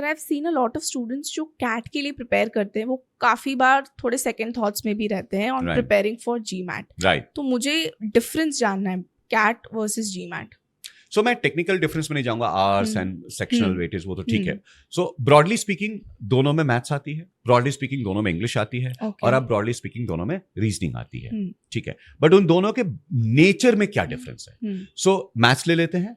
Sir I have seen a lot of students जो cat के लिए प्रिपेयर करते हैं, वो काफ़ी बार थोड़े सेकंड थॉट्स में भी रहते हैं on Right. Preparing for GMAT. Right. तो मुझे डिफरेंस जानना है कैट वर्सेस जीमैट. सो मैं टेक्निकल डिफरेंस में नहीं जाऊंगा, आर्स एंड सेक्शनल वेटेज वो तो ठीक है. सो ब्रॉडली स्पीकिंग दोनों में मैथ्स आती है, ब्रॉडली स्पीकिंग दोनों में इंग्लिश आती है, और अब ब्रॉडली स्पीकिंग दोनों में रीजनिंग आती है. ठीक है, बट उन दोनों के नेचर में क्या डिफरेंस है? सो मैथ्स ले लेते हैं.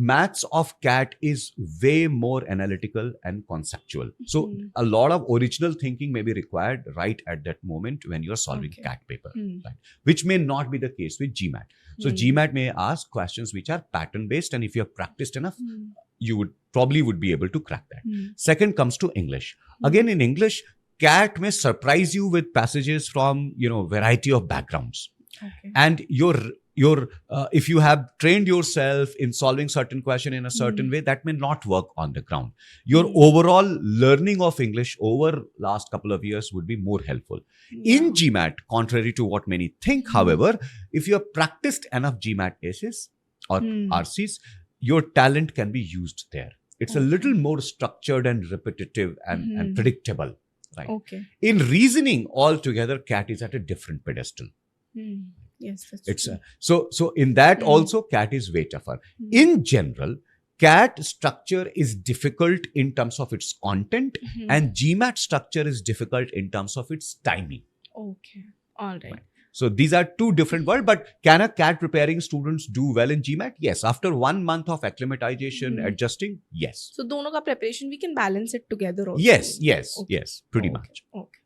Maths of CAT is way more analytical and conceptual. So a lot of original thinking may be required right at that moment when you are solving CAT paper, right? Which may not be the case with GMAT. So GMAT may ask questions which are pattern based, and if you have practiced enough, you would probably be able to crack that. Second comes to English. Again, in English, CAT may surprise you with passages from variety of backgrounds, and your if you have trained yourself in solving certain question in a certain way, that may not work on the ground. Your overall learning of English over last couple of years would be more helpful. In GMAT, contrary to what many think, however, if you have practiced enough GMAT ACEs or RCs, your talent can be used there. It's a little more structured and repetitive and predictable, right? In reasoning altogether, CAT is at a different pedestal. Yes, it's so in that also CAT is way tougher. In general, CAT structure is difficult in terms of its content, and GMAT structure is difficult in terms of its timing. Okay, all right. So these are two different worlds, but can a CAT preparing students do well in GMAT? Yes. After 1 month of acclimatization, adjusting, yes. So dono ka preparation we can balance it together also. Yes, pretty much. Okay.